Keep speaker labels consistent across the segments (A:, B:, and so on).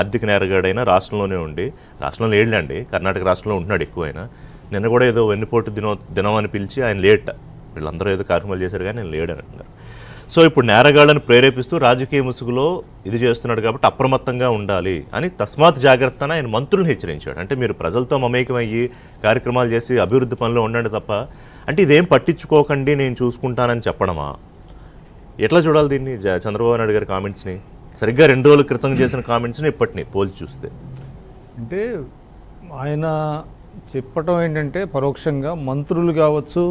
A: ఆర్థిక నేరగాడైనా రాష్ట్రంలోనే ఉండి, రాష్ట్రంలో లేడండి, కర్ణాటక రాష్ట్రంలో ఉంటున్నాడు ఎక్కువైనా. నిన్న కూడా ఏదో వెన్నుపోటు దినం అని పిలిచి ఆయన లేట్, వీళ్ళందరూ ఏదో కార్యక్రమాలు చేశారు కానీ నేను లేడని అంటున్నారు. సో ఇప్పుడు నేరగాళ్ళని ప్రేరేపిస్తూ రాజకీయ ముసుగులో ఇది చేస్తున్నాడు కాబట్టి అప్రమత్తంగా ఉండాలి అని తస్మాత్ జాగ్రత్త అని ఆయన మంత్రులను హెచ్చరించాడు. అంటే మీరు ప్రజలతో మమేకమయ్యి కార్యక్రమాలు చేసి అభివృద్ధి పనులు ఉండండి తప్ప, అంటే ఇదేం పట్టించుకోకండి నేను చూసుకుంటానని చెప్పడమా? ఎట్లా చూడాలి దీన్ని? చంద్రబాబు నాయుడు గారి కామెంట్స్ని, సరిగ్గా 2 రోజుల క్రితం చేసిన కామెంట్స్ని ఇప్పటిని పోల్చి చూస్తే?
B: అంటే ఆయన చెప్పటం ఏంటంటే పరోక్షంగా మంత్రులు కావచ్చు,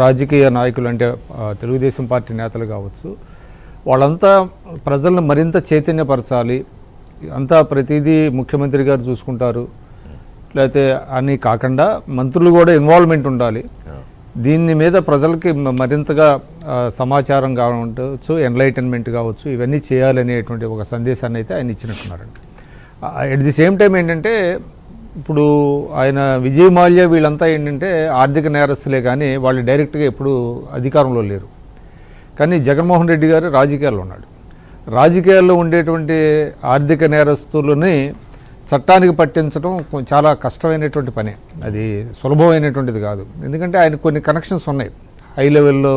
B: రాజకీయ నాయకులు అంటే తెలుగుదేశం పార్టీ నేతలు కావచ్చు, వాళ్ళంతా ప్రజలను మరింత చైతన్యపరచాలి, అంతా ప్రతిదీ ముఖ్యమంత్రి గారు చూసుకుంటారు లేకపోతే అని కాకుండా మంత్రులు కూడా ఇన్వాల్వ్మెంట్ ఉండాలి. దీని మీద ప్రజలకి మరింతగా సమాచారం కావచ్చు, ఎన్లైటన్మెంట్ కావచ్చు, ఇవన్నీ చేయాలనేటువంటి ఒక సందేశాన్ని అయితే ఆయన ఇచ్చినట్టున్నారండి. ఎట్ ది సేమ్ టైం ఏంటంటే ఇప్పుడు ఆయన విజయ్ మాల్యా వీళ్ళంతా ఏంటంటే ఆర్థిక నేరస్తులే కానీ వాళ్ళు డైరెక్ట్గా ఎప్పుడు అధికారంలో లేరు. కానీ జగన్మోహన్ రెడ్డి గారు రాజకీయాల్లో ఉన్నాడు. రాజకీయాల్లో ఉండేటువంటి ఆర్థిక నేరస్తులని చట్టానికి పట్టించడం చాలా కష్టమైనటువంటి పని, అది సులభమైనటువంటిది కాదు. ఎందుకంటే ఆయన కొన్ని కనెక్షన్స్ ఉన్నాయి, హై లెవెల్లో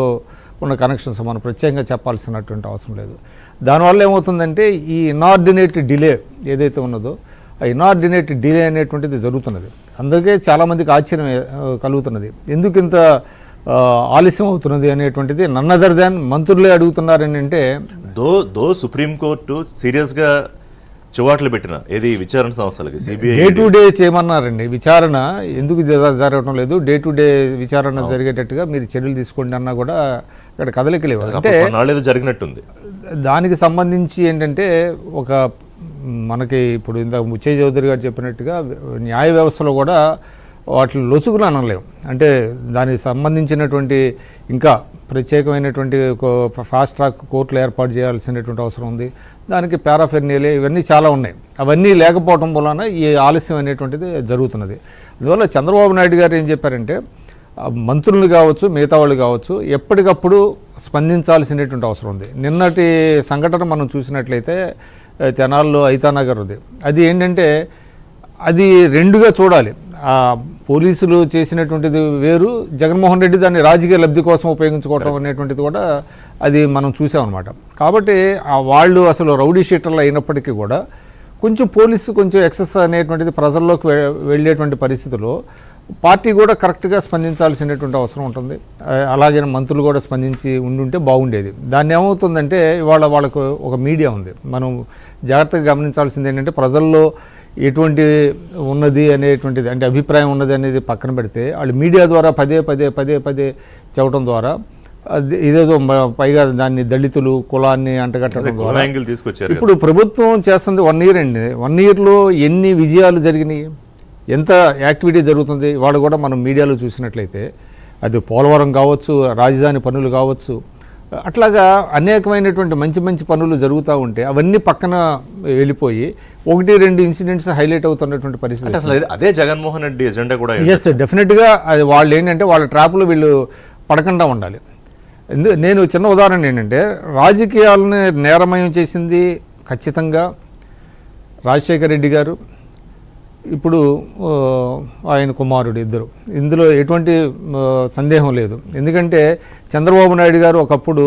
B: ఉన్న కనెక్షన్స్, మనం ప్రత్యేకంగా చెప్పాల్సినటువంటి అవసరం లేదు. దానివల్ల ఏమవుతుందంటే ఈ ఇనార్డినేట్ డిలే ఏదైతే ఉన్నదో ఆ ఇనార్డినేట్ డిలే అనేటువంటిది జరుగుతున్నది. అందుకే చాలామందికి ఆశ్చర్యం కలుగుతున్నది, ఎందుకు ఇంత ఆలస్యం అవుతున్నది అనేటువంటిది. నన్ అదర్ దాన్ మంత్రులే అడుగుతున్నారని. అంటే
A: దో సుప్రీంకోర్టు సీరియస్గా చివాట్లు పెట్టిన ఏది విచారణ సంస్థలకి సిబిఐ
B: డే టు డే చేయమన్నారండి. విచారణ ఎందుకు జరగటం లేదు, డే టు డే విచారణ జరిగేటట్టుగా మీరు చర్యలు తీసుకోండి అన్నా కూడా ఇక్కడ కదలిక లేవు. అంటే
A: జరిగినట్టుంది.
B: దానికి సంబంధించి ఏంటంటే ఒక మనకి ఇప్పుడు ఇందాక ముచ్చయ్య చౌదరి గారు చెప్పినట్టుగా న్యాయ వ్యవస్థలో కూడా వాటిని లొసుగులు అనలేము. అంటే దానికి సంబంధించినటువంటి ఇంకా ప్రత్యేకమైనటువంటి ఫాస్ట్ ట్రాక్ కోర్టులు ఏర్పాటు చేయాల్సినటువంటి అవసరం ఉంది. దానికి పారాఫెర్నియలే ఇవన్నీ చాలా ఉన్నాయి. అవన్నీ లేకపోవడం వలన ఈ ఆలస్యం అనేటువంటిది జరుగుతున్నది. అందువల్ల చంద్రబాబు నాయుడు గారు ఏం చెప్పారంటే మంత్రులు కావచ్చు, మిగతా వాళ్ళు కావచ్చు, ఎప్పటికప్పుడు స్పందించాల్సినటువంటి అవసరం ఉంది. నిన్నటి సంఘటన మనం చూసినట్లయితే తెనాల్లో ఐతానగర్ ఉంది. అది ఏంటంటే అది రెండుగా చూడాలి. పోలీసులు చేసినటువంటిది వేరు, జగన్మోహన్ రెడ్డి దాన్ని రాజకీయ లబ్ధి కోసం ఉపయోగించుకోవటం అనేటువంటిది కూడా అది మనం చూసామన్నమాట. కాబట్టి వాళ్ళు అసలు రౌడీ షీటర్లు అయినప్పటికీ కూడా కొంచెం పోలీసు కొంచెం ఎక్సెస్ అనేటువంటిది ప్రజల్లోకి వెళ్ళేటువంటి పరిస్థితుల్లో పార్టీ కూడా కరెక్ట్గా స్పందించాల్సినటువంటి అవసరం ఉంటుంది. అలాగే మంత్రులు కూడా స్పందించి ఉండుంటే బాగుండేది. దాన్ని ఏమవుతుందంటే ఇవాళ వాళ్ళకు ఒక మీడియా ఉంది. మనం జాగ్రత్తగా గమనించాల్సింది ఏంటంటే ప్రజల్లో ఎటువంటి ఉన్నది అనేటువంటిది, అంటే అభిప్రాయం ఉన్నది అనేది పక్కన పెడితే వాళ్ళు మీడియా ద్వారా పదే చెప్పడం ద్వారా ఇదేదో పైగా దాన్ని దళితులు కులాన్ని అంటగట్టడం ద్వారా ఇప్పుడు ప్రభుత్వం చేస్తుంది 1 year అండి. 1 yearలో ఎన్ని విజయాలు జరిగినాయి, ఎంత యాక్టివిటీ జరుగుతుంది వాడు కూడా మనం మీడియాలో చూసినట్లయితే, అది పోలవరం కావచ్చు, రాజధాని పనులు కావచ్చు, అట్లాగా అనేకమైనటువంటి మంచి పనులు జరుగుతూ ఉంటే అవన్నీ పక్కన వెళ్ళిపోయి 1-2 ఇన్సిడెంట్స్ హైలైట్ అవుతున్నటువంటి పరిస్థితి.
A: అసలు అదే జగన్మోహన్ రెడ్డి ఎజెండా కూడా.
B: ఎస్, డెఫినెట్గా అది వాళ్ళు ఏంటంటే వాళ్ళ ట్రాప్లో వీళ్ళు పడకుండా ఉండాలి. నేను చిన్న ఉదాహరణ ఏంటంటే రాజకీయాలను నేరమయం చేసింది ఖచ్చితంగా రాజశేఖర రెడ్డి గారు, ఇప్పుడు ఆయన కుమారుడు, ఇద్దరు. ఇందులో ఎటువంటి సందేహం లేదు. ఎందుకంటే చంద్రబాబు నాయుడు గారు ఒకప్పుడు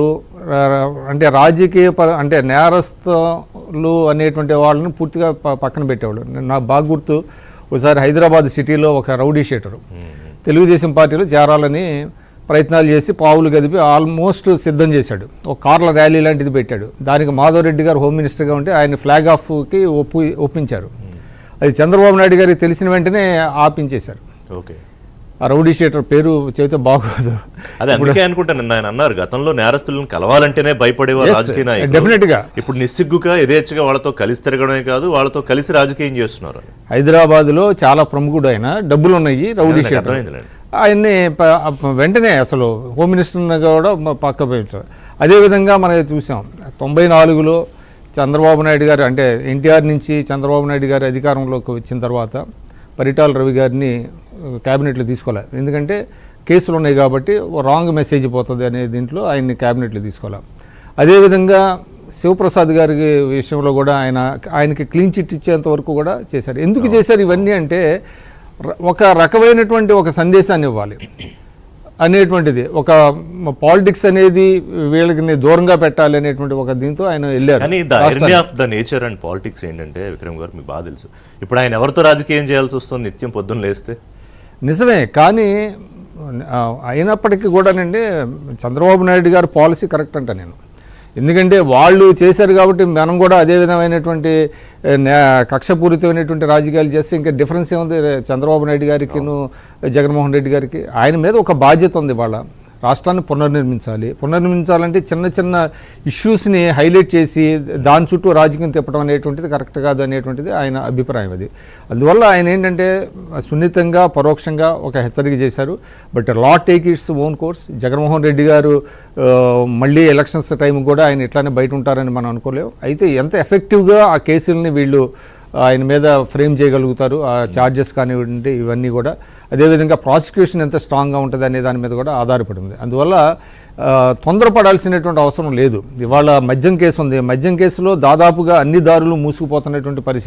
B: అంటే రాజకీయ అంటే నేరస్తులు అనేటువంటి వాళ్ళని పూర్తిగా పక్కన పెట్టేవాళ్ళు. నాకు బాగా గుర్తు, ఒకసారి హైదరాబాద్ సిటీలో ఒక రౌడీ షీటరు తెలుగుదేశం పార్టీలో చేరాలని ప్రయత్నాలు చేసి పావులు కదిపి ఆల్మోస్ట్ సిద్ధం చేశాడు. ఒక కార్ల ర్యాలీ లాంటిది పెట్టాడు. దానికి మాధవరెడ్డి గారు హోమ్ మినిస్టర్గా ఉంటే ఆయన ఫ్లాగ్ ఆఫ్కి ఒప్పించారు. అది చంద్రబాబు నాయుడు గారికి తెలిసిన వెంటనే ఆపించేశారు.
A: ఓకే,
B: ఆ రౌడీ షీటర్ పేరు చెబితే బాగోదు.
A: అదే అందుకే అనుకుంటాను, ఆయన అన్నారు గతంలో నేరస్తులను కలవాలంటేనే భయపడేవారు రాజకీయ నాయకులు.
B: డెఫినెట్గా ఇప్పుడు
A: నిస్సిగ్గుగా యథేచ్ఛగా వాళ్ళతో కలిసి తిరగడమే కాదు, వాళ్ళతో కలిసి రాజకీయం చేస్తున్నారు.
B: హైదరాబాద్లో చాలా ప్రముఖుడు ఆయన, డబ్బులు ఉన్నాయి, రౌడీ షీటర్. ఆయన్ని వెంటనే అసలు హోమ్ మినిస్టర్గా కూడా పక్క పెట్టారు. అదేవిధంగా మనం చూసాం 94లో చంద్రబాబు నాయుడు గారు, అంటే ఎన్టీఆర్ నుంచి చంద్రబాబు నాయుడు గారు అధికారంలోకి వచ్చిన తర్వాత పరిటాల రవి గారిని క్యాబినెట్లో తీసుకోవాలి. ఎందుకంటే కేసులు ఉన్నాయి కాబట్టి రాంగ్ మెసేజ్ పోతుంది అనే దీంట్లో ఆయన్ని క్యాబినెట్లో తీసుకోవాలి. అదేవిధంగా శివప్రసాద్ గారి విషయంలో కూడా ఆయనకి క్లీన్ చిట్ ఇచ్చేంత వరకు కూడా చేశారు. ఎందుకు చేశారు ఇవన్నీ అంటే ఒక రకమైనటువంటి ఒక సందేశాన్ని ఇవ్వాలి అనేటువంటిది, ఒక పాలిటిక్స్ అనేది వీళ్ళకి దూరంగా పెట్టాలి అనేటువంటి ఒక దీంతో ఆయన వెళ్ళారు.
A: కానీ the irony of the nature and politics ఏంటంటే విక్రమ్ గారు మీకు బాగా తెలుసు, ఇప్పుడు ఆయన ఎవరితో రాజకీయం చేయాల్సి వస్తుంది నిత్యం పొద్దున్న లేస్తే.
B: నిజమే, కానీ అయినప్పటికీ కూడానండి చంద్రబాబు నాయుడు గారి పాలసీ కరెక్ట్ అంట నేను. ఎందుకంటే వాళ్ళు చేశారు కాబట్టి మనం కూడా అదే విధమైనటువంటి కక్షపూరితమైనటువంటి రాజకీయాలు చేస్తే ఇంకా డిఫరెన్స్ ఏముంది చంద్రబాబు నాయుడు గారికి జగన్మోహన్ రెడ్డి గారికి. ఆయన మీద ఒక బాధ్యత ఉంది, వాళ్ళ రాష్ట్రాన్ని పునర్నిర్మించాలంటే చిన్న చిన్న ఇష్యూస్ని హైలైట్ చేసి దాని చుట్టూ రాజకీయం తిప్పడం అనేటువంటిది కరెక్ట్ కాదు అనేటువంటిది ఆయన అభిప్రాయం. అది అందువల్ల ఆయన ఏంటంటే సున్నితంగా పరోక్షంగా ఒక హెచ్చరిక చేశారు. But law take its own course. Jaganmohan Reddy గారు మళ్ళీ ఎలక్షన్స్ టైం కూడా ఆయన ఇట్లానే బయట ఉంటారని మనం అనుకోలేము. అయితే ఎంత ఎఫెక్టివ్గా ఆ కేసుల్ని వీళ్ళు ఆయన మీద ఫ్రేమ్ చేయగలుగుతారు, ఆ ఛార్జెస్ కానివ్వండి ఇవన్నీ కూడా, అదేవిధంగా ప్రాసిక్యూషన్ ఎంత స్ట్రాంగ్గా ఉంటుంది అనే దాని మీద కూడా ఆధారపడి ఉంది. అందువల్ల తొందరపడాల్సినటువంటి అవసరం లేదు. ఇవాళ మద్యం కేసు ఉంది, మద్యం కేసులో దాదాపుగా అన్ని దారులు మూసుకుపోతున్నటువంటి పరిస్థితి.